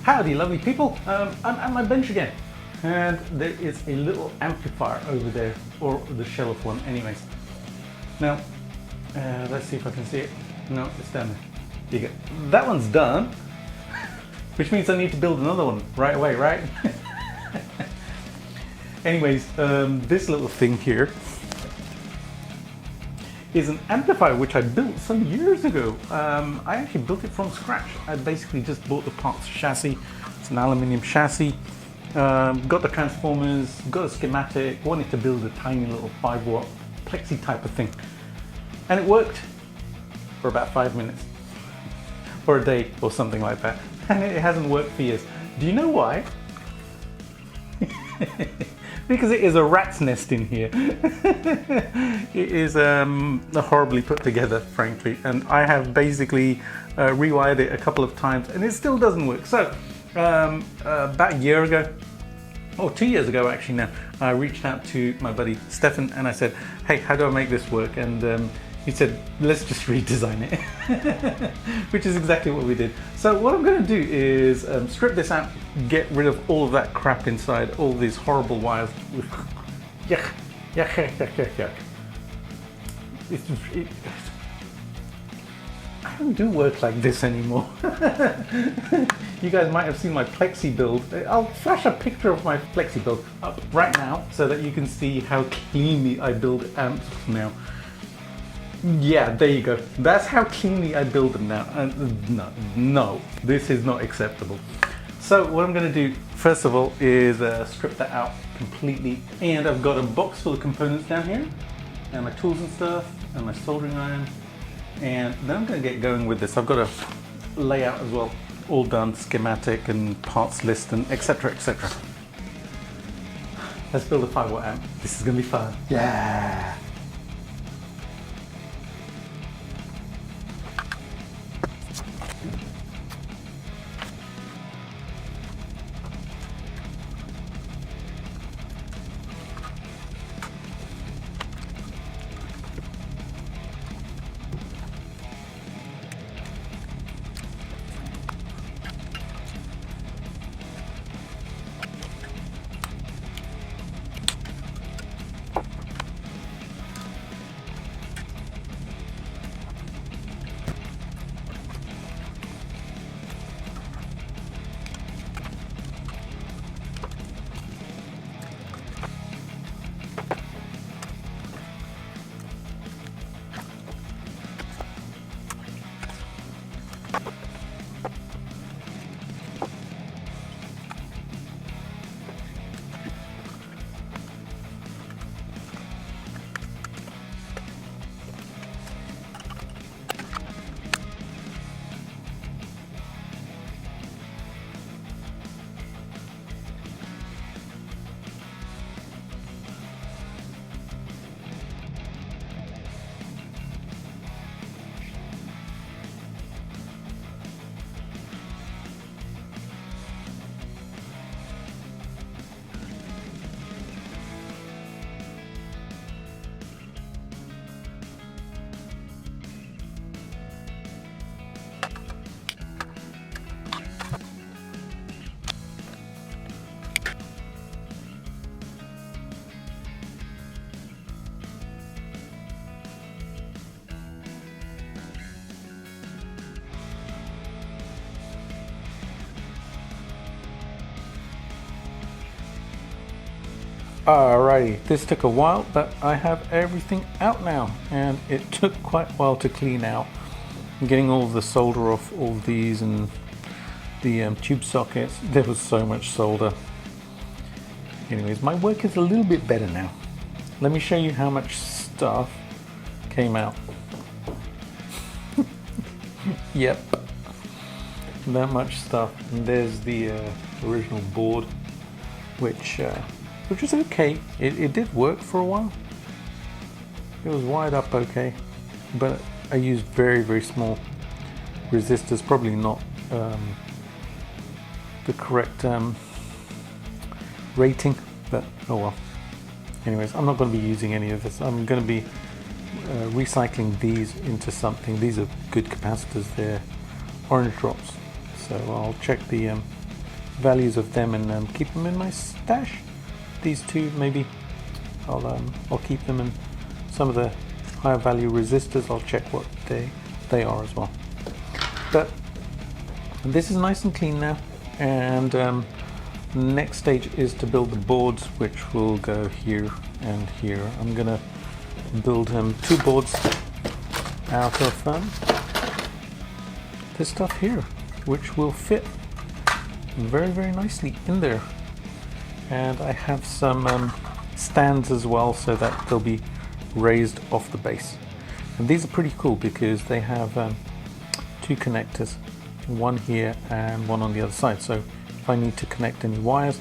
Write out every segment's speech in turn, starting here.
Howdy lovely people, I'm at my bench again and there is a little amplifier over there, or the shelf one anyways. Now let's see if I can see it. No, it's down there. There you go. That one's done, which means I need to build another one right away, right? Anyways, this little thing here is an amplifier which I built some years ago. I actually built it from scratch. I basically just bought the parts chassis. It's an aluminium chassis. Got the transformers, got a schematic, wanted to build a tiny little 5-watt Plexi type of thing. And it worked for about 5 minutes. Or a day or something like that. And it hasn't worked for years. Do you know why? Because it is a rat's nest in here. It is horribly put together, frankly, and I have basically rewired it a couple of times and it still doesn't work. So about a year ago, or 2 years ago actually now, I reached out to my buddy Stefan and I said, hey, how do I make this work? And he said, let's just redesign it, which is exactly what we did. So what I'm going to do is strip this out, get rid of all of that crap inside, all these horrible wires. Yuck, yuck, yuck, yuck, yuck, yuck. I don't do work like this anymore. You guys might have seen my Plexi build. I'll flash a picture of my Plexi build up right now so that you can see how cleanly I build amps now. Yeah, there you go. That's how cleanly I build them now. No, this is not acceptable. So what I'm going to do, first of all, is strip that out completely. And I've got a box full of components down here, and my tools and stuff, and my soldering iron. And then I'm going to get going with this. I've got a layout as well, all done, schematic and parts list and etc, etc. Let's build a 5-watt amp. This is going to be fun. Yeah. Alrighty, this took a while, but I have everything out now, and it took quite a while to clean out. I'm getting all the solder off all these and the tube sockets. There was so much solder. Anyways, my work is a little bit better now. Let me show you how much stuff came out. Yep, that much stuff. And there's the original board, which was okay. It did work for a while. It was wired up okay, but I used very, very small resistors, probably not the correct rating, but oh well. Anyways, I'm not going to be using any of this. I'm going to be recycling these into something. These are good capacitors. They're orange drops, so I'll check the values of them and keep them in my stash. These two maybe I'll keep them, in some of the higher value resistors I'll check what they are as well. But this is nice and clean now, and next stage is to build the boards, which will go here and here. I'm gonna build two boards out of this stuff here, which will fit very nicely in there. And I have some stands as well, so that they'll be raised off the base. And these are pretty cool because they have two connectors, one here and one on the other side. So if I need to connect any wires,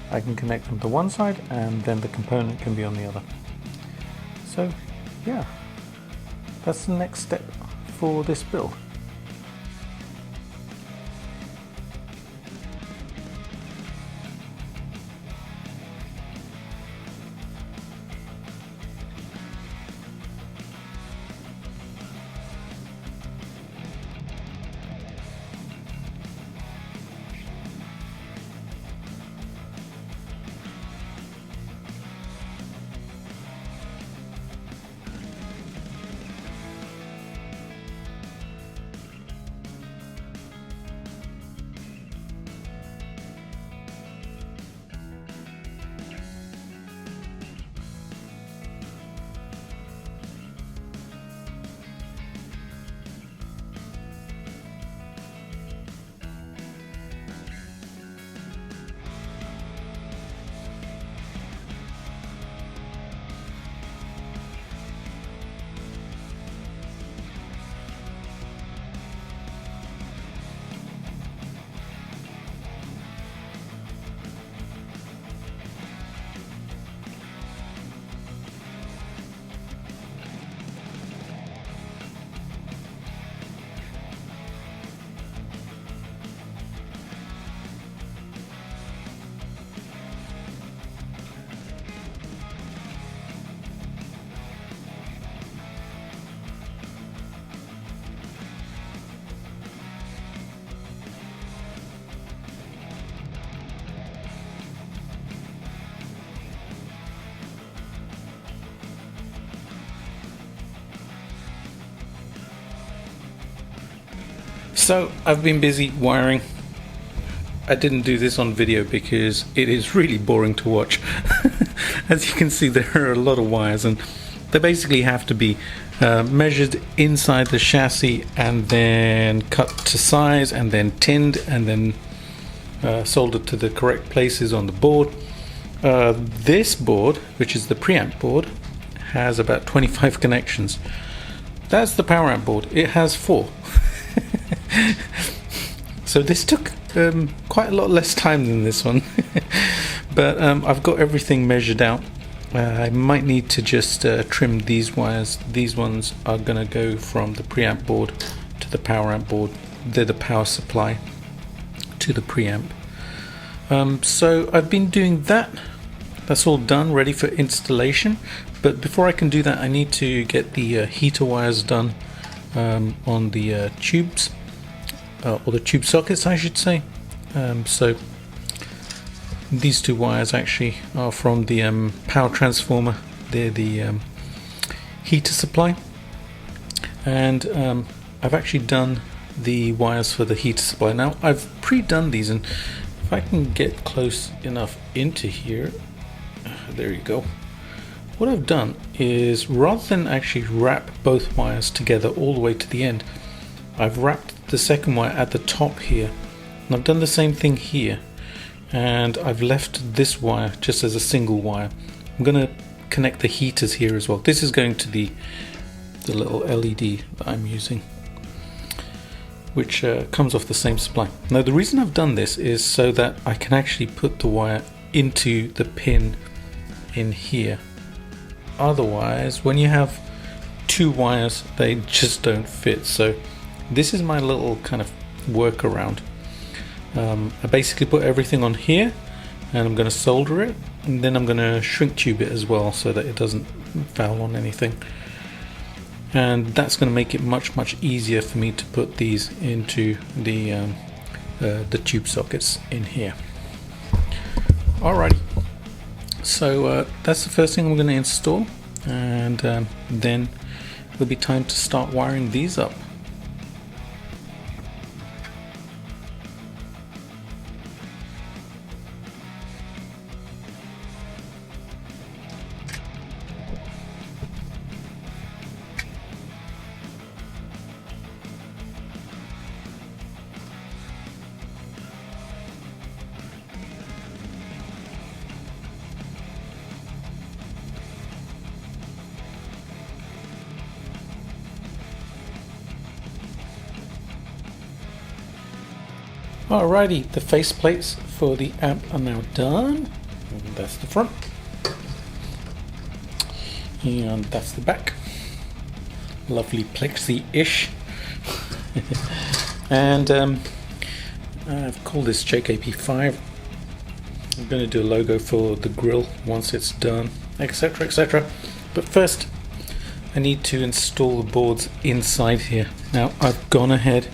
I can connect them to one side and then the component can be on the other. So yeah, that's the next step for this build. So I've been busy wiring. I didn't do this on video because it is really boring to watch. As you can see, there are a lot of wires and they basically have to be measured inside the chassis and then cut to size and then tinned and then soldered to the correct places on the board. This board, which is the preamp board, has about 25 connections. That's the power amp board. It has 4. So this took quite a lot less time than this one. But I've got everything measured out. I might need to just trim these wires. These ones are gonna go from the preamp board to the power amp board. They're the power supply to the preamp. So I've been doing that. That's all done, ready for installation. But before I can do that, I need to get the heater wires done on the tubes, or the tube sockets I should say. So these two wires actually are from the power transformer. They're the heater supply, and I've actually done the wires for the heater supply. Now I've pre-done these, and if I can get close enough into here, there you go. What I've done is, rather than actually wrap both wires together all the way to the end, I've wrapped the second wire at the top here, and I've done the same thing here, and I've left this wire just as a single wire. I'm going to connect the heaters here as well. This is going to the little LED that I'm using, which comes off the same supply. Now the reason I've done this is so that I can actually put the wire into the pin in here. Otherwise, when you have two wires, they just don't fit. So this is my little kind of workaround. I basically put everything on here, and I'm going to solder it, and then I'm going to shrink tube it as well so that it doesn't foul on anything. And that's going to make it much easier for me to put these into the the tube sockets in here. Alrighty, so that's the first thing I'm going to install, and then it'll be time to start wiring these up. Alrighty, the face plates for the amp are now done. And that's the front. And that's the back. Lovely plexi-ish. And I've called this JKP5. I'm going to do a logo for the grill once it's done, etc, etc. But first, I need to install the boards inside here. Now, I've gone ahead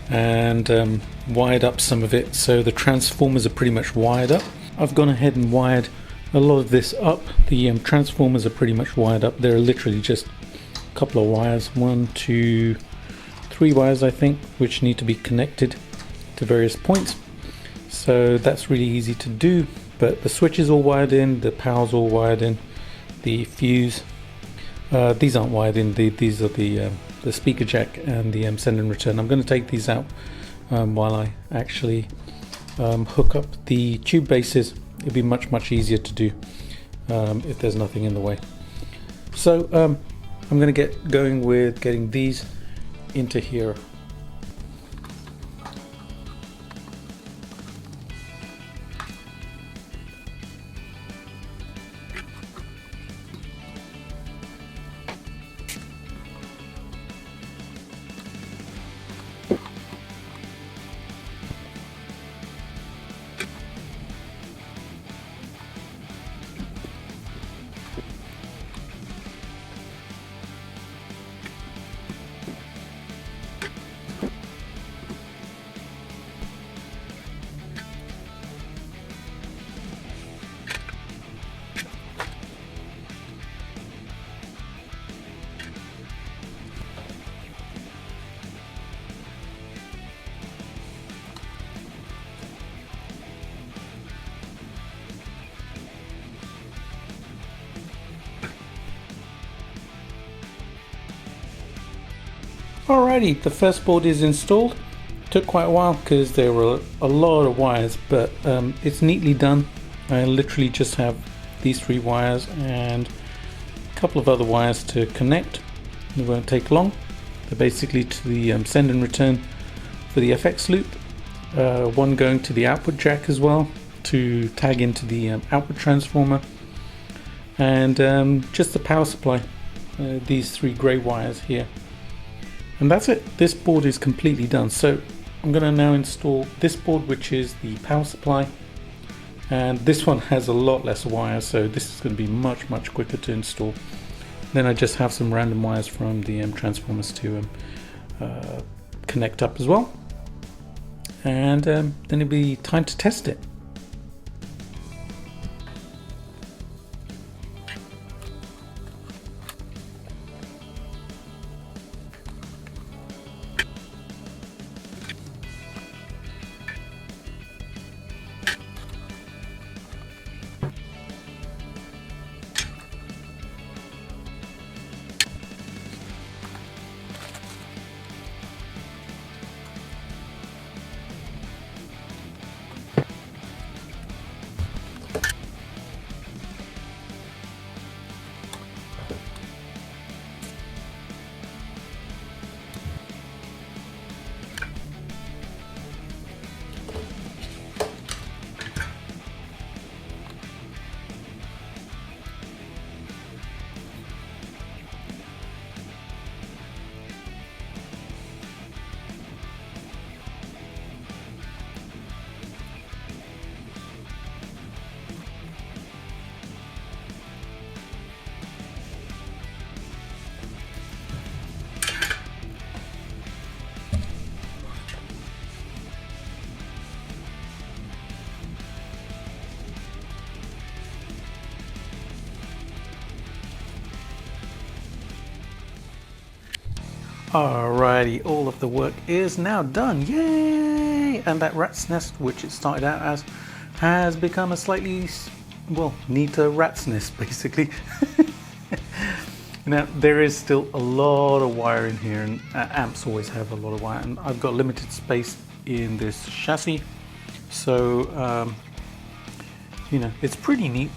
and wired up some of it, so the transformers are pretty much wired up. I've gone ahead and wired a lot of this up. The transformers are pretty much wired up. There are literally just a couple of wires, 1, 2, 3 wires I think, which need to be connected to various points. So that's really easy to do, but the switch is all wired in, the power's all wired in, the fuse, these aren't wired in, these are the speaker jack and the send and return. I'm going to take these out while I actually hook up the tube bases. It'll be much easier to do if there's nothing in the way. So I'm going to get going with getting these into here. Alrighty, the first board is installed. Took quite a while because there were a lot of wires, but it's neatly done. I literally just have these 3 wires and a couple of other wires to connect. It won't take long. They're basically to the send and return for the FX loop. One going to the output jack as well to tag into the output transformer, and just the power supply, these 3 grey wires here. And that's it. This board is completely done. So I'm going to now install this board, which is the power supply, and this one has a lot less wires, so this is going to be much quicker to install. Then I just have some random wires from the transformers to connect up as well, and then it'll be time to test it. Alrighty, all of the work is now done. Yay! And that rat's nest, which it started out as, has become a slightly, well, neater rat's nest, basically. Now, there is still a lot of wire in here, and amps always have a lot of wire, and I've got limited space in this chassis, so you know, it's pretty neat,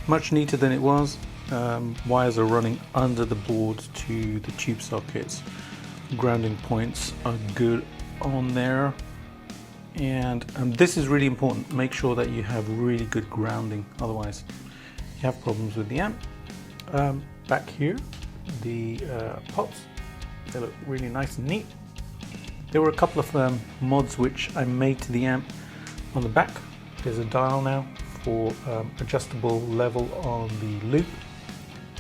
much neater than it was. Wires are running under the board to the tube sockets. Grounding points are good on there, and this is really important. Make sure that you have really good grounding, otherwise you have problems with the amp. Back here, the pots, they look really nice and neat. There were a couple of mods which I made to the amp on the back. There's a dial now for adjustable level on the loop,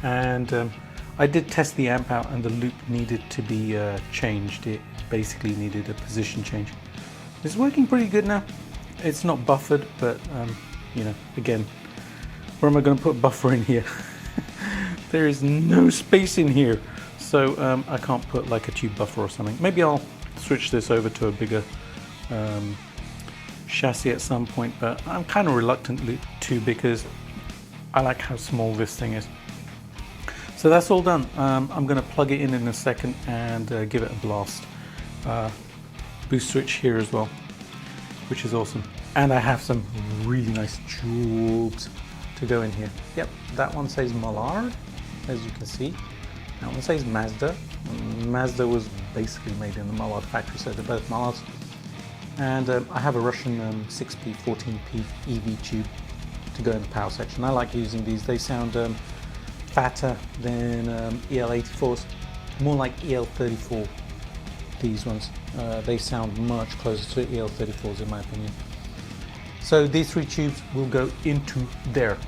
and I did test the amp out, and the loop needed to be changed. It basically needed a position change. It's working pretty good now. It's not buffered, but you know, again, where am I going to put buffer in here? There is no space in here, so I can't put like a tube buffer or something. Maybe I'll switch this over to a bigger chassis at some point, but I'm kind of reluctant to, because I like how small this thing is. So that's all done. I'm going to plug it in a second and give it a blast. Boost switch here as well, which is awesome. And I have some really nice tubes to go in here. Yep, that one says Mallard, as you can see. That one says Mazda. Mazda was basically made in the Mallard factory, so they're both Mallards. And I have a Russian 6P 14P EV tube to go in the power section. I like using these. They sound fatter than EL84s, more like EL34, these ones. They sound much closer to EL34s in my opinion. So these three tubes will go into there.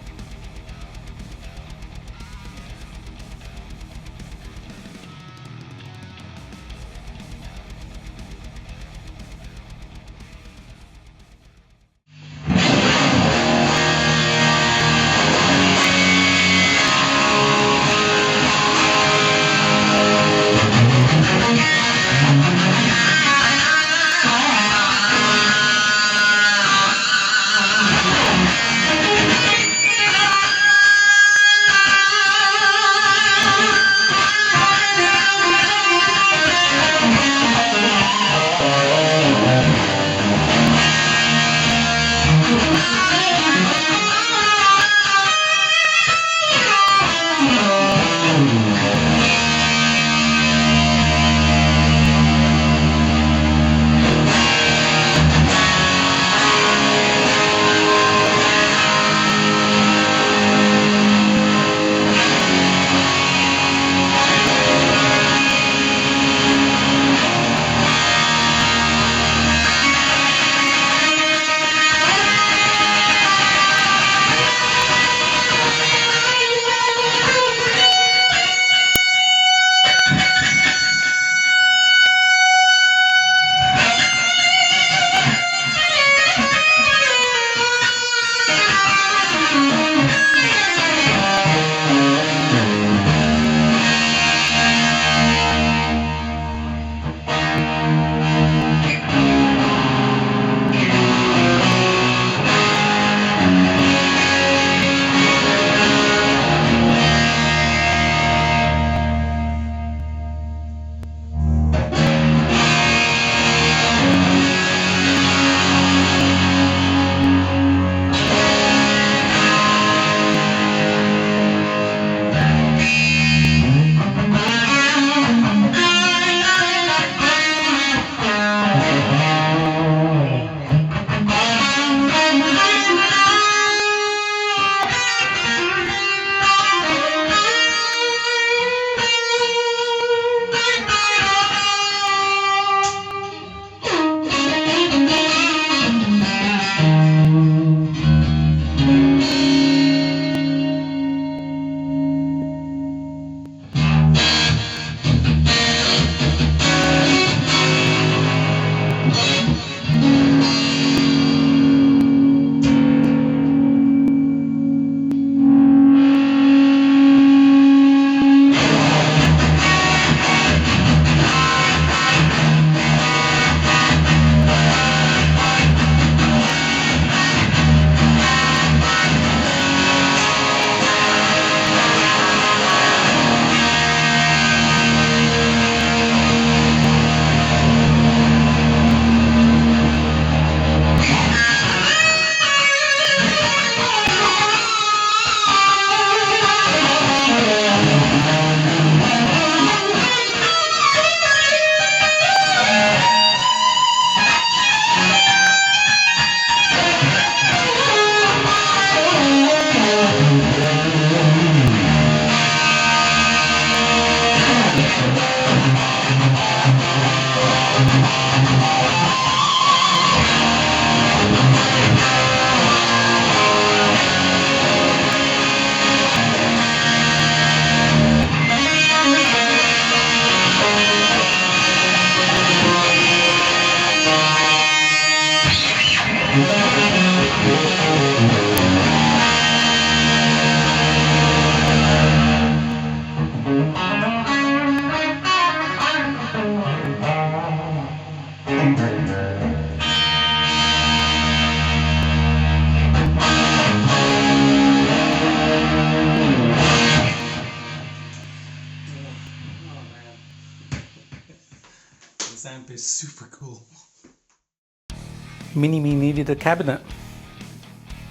super cool. Mini-Me needed a cabinet,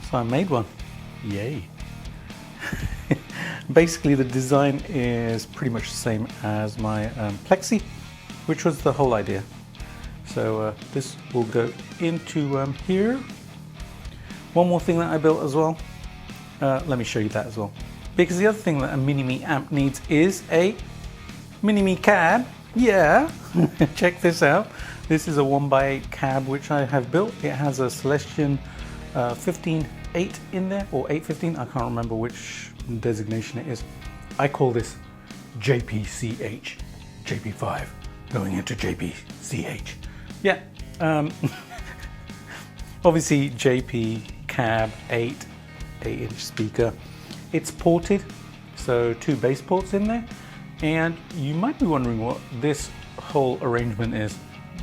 so I made one. Yay. Basically the design is pretty much the same as my Plexi, which was the whole idea. So this will go into here. One more thing that I built as well. Let me show you that as well. Because the other thing that a Mini-Me amp needs is a Mini-Me cab. Yeah, check this out. This is a 1x8 cab which I have built. It has a Celestion 15.8 in there, or 815, I can't remember which designation it is. I call this JPCH, JP5 going into JPCH. Yeah, obviously JP cab 8-inch speaker. It's ported, so 2 bass ports in there. And you might be wondering what this whole arrangement is.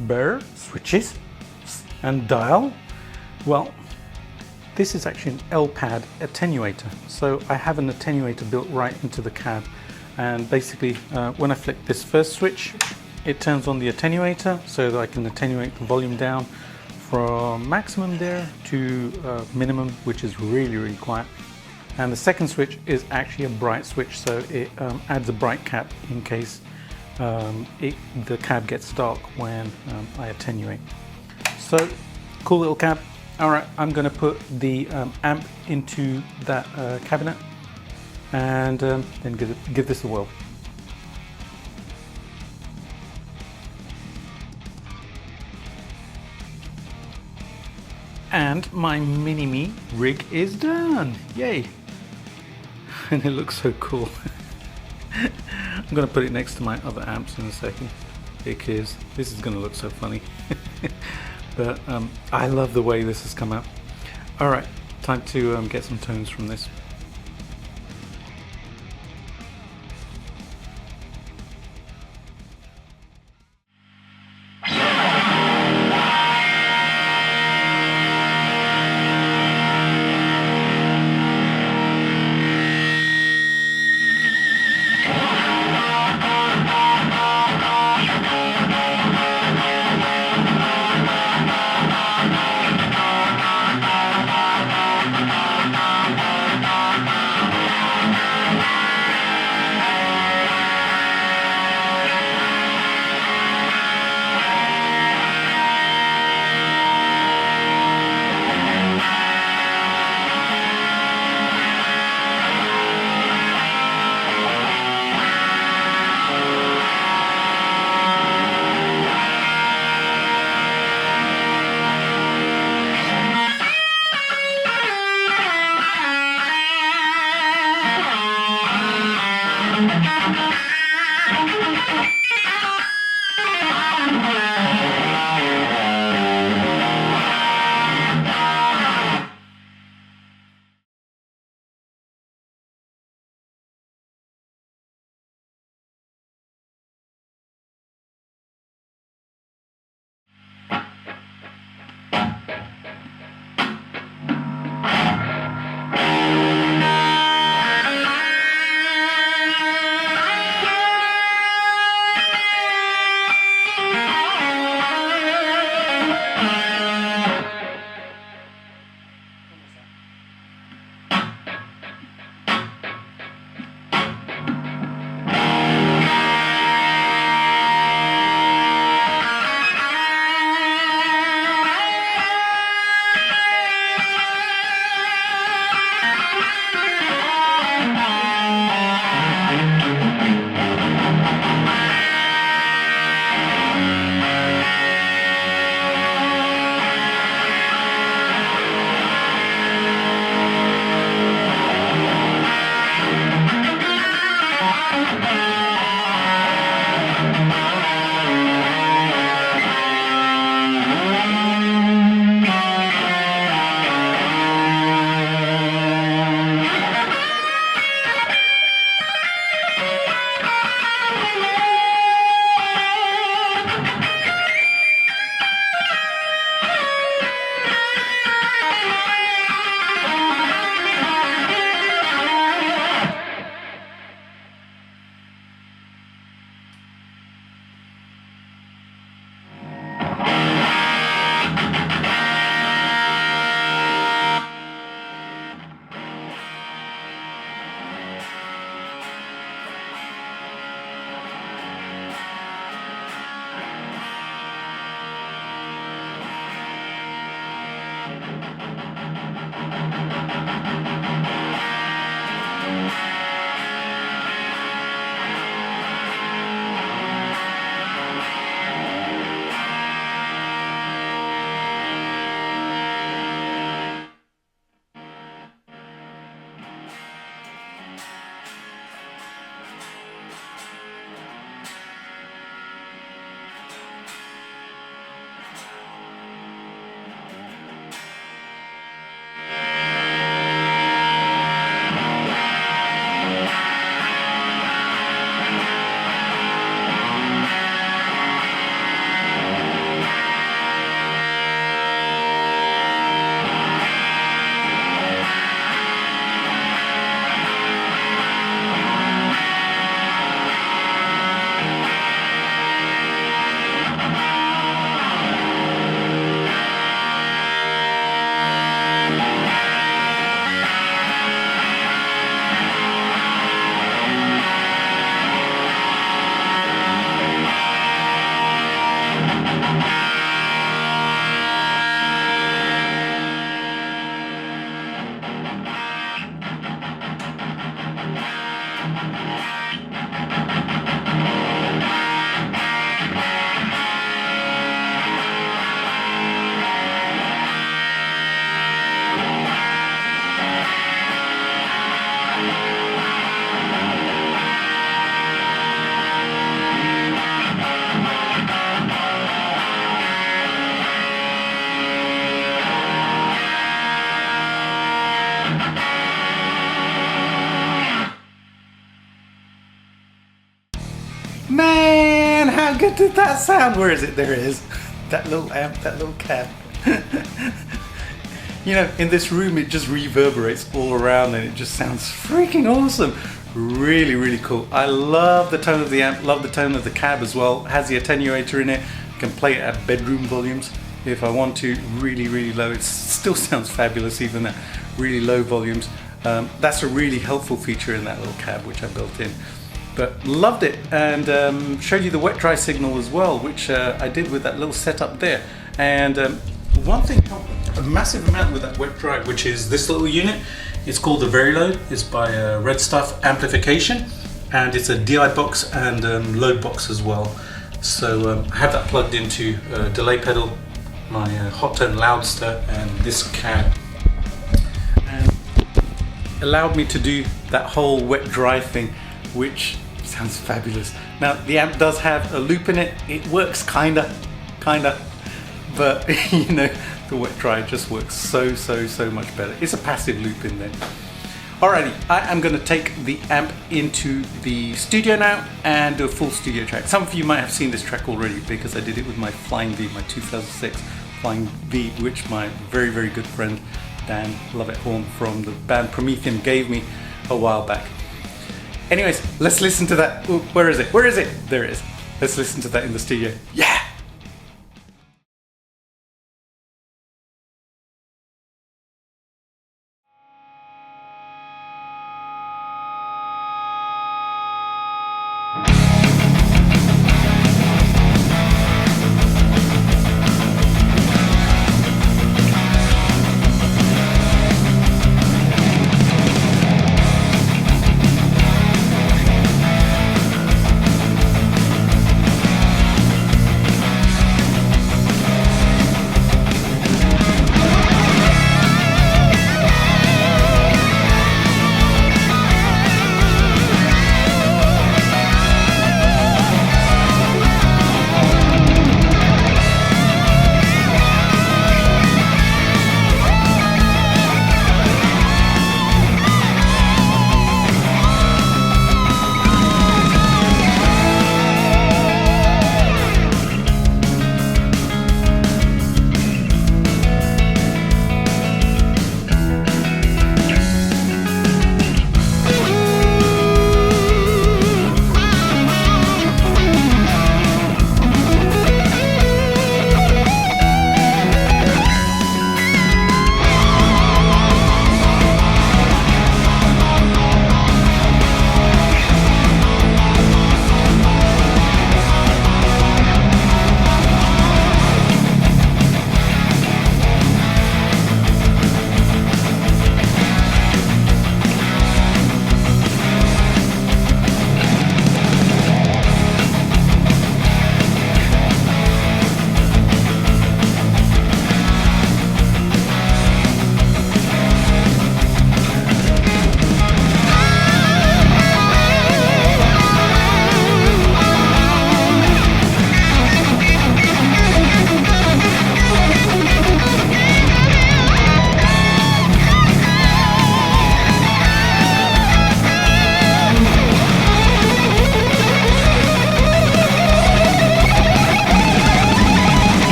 Burr, switches, and dial. Well, this is actually an L-pad attenuator. So I have an attenuator built right into the cab. And basically, when I flick this first switch, it turns on the attenuator so that I can attenuate the volume down from maximum there to minimum, which is really, really quiet. And the second switch is actually a bright switch, so it adds a bright cap in case the cab gets dark when I attenuate. So, cool little cab. Alright, I'm going to put the amp into that cabinet and then give this a whirl. And my Mini-Me rig is done! Yay! And it looks so cool. I'm going to put it next to my other amps in a second because this is going to look so funny. But I love the way this has come out. Alright, time to get some tones from this. how good did that sound? Where is it? There it is. That little amp, that little cab. You know, in this room it just reverberates all around and it just sounds freaking awesome. Really, really cool. I love the tone of the amp, love the tone of the cab as well. It has the attenuator in it. I can play it at bedroom volumes if I want to, really, really low. It still sounds fabulous even at really low volumes. That's a really helpful feature in that little cab which I built in. But loved it, and showed you the wet dry signal as well, which I did with that little setup there. And one thing helped a massive amount with that wet dry, which is this little unit. It's called the Verilode. It's by Red Stuff Amplification, and it's a DI box and load box as well. So I have that plugged into a delay pedal, my hot tone Loudster, and this cab, and allowed me to do that whole wet dry thing, which sounds fabulous. Now the amp does have a loop in it. It works kinda, but you know, the wet dry just works so much better. It's a passive loop in there. Alrighty, I am going to take the amp into the studio now and do a full studio track. Some of you might have seen this track already because I did it with my Flying V, my 2006 Flying V, which my very good friend Dan Lovett-Horn from the band Prometheum gave me a while back. Anyways, let's listen to that. Ooh, where is it? Where is it? There it is. Let's listen to that in the studio. Yeah!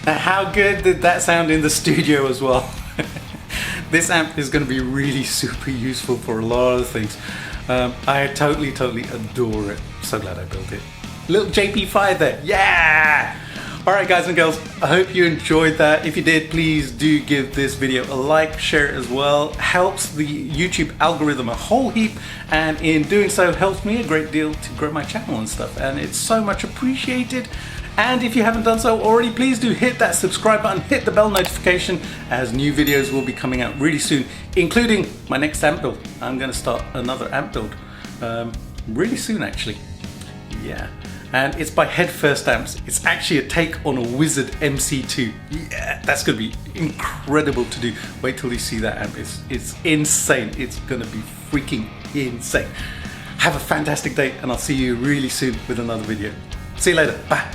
Now, how good did that sound in the studio as well? This amp is going to be really super useful for a lot of things. I totally adore it. So glad I built it. Little JP5 there, yeah! Alright guys and girls, I hope you enjoyed that. If you did, please do give this video a like, share it as well. Helps the YouTube algorithm a whole heap, and in doing so helps me a great deal to grow my channel and stuff, and it's so much appreciated. And if you haven't done so already, please do hit that subscribe button, hit the bell notification, as new videos will be coming out really soon, including my next amp build. I'm going to start another amp build really soon actually. Yeah. And it's by Head First Amps. It's actually a take on a Wizard MC2. Yeah, that's gonna be incredible to do. Wait till you see that amp. It's insane. It's gonna be freaking insane. Have a fantastic day, and I'll see you really soon with another video. See you later. Bye.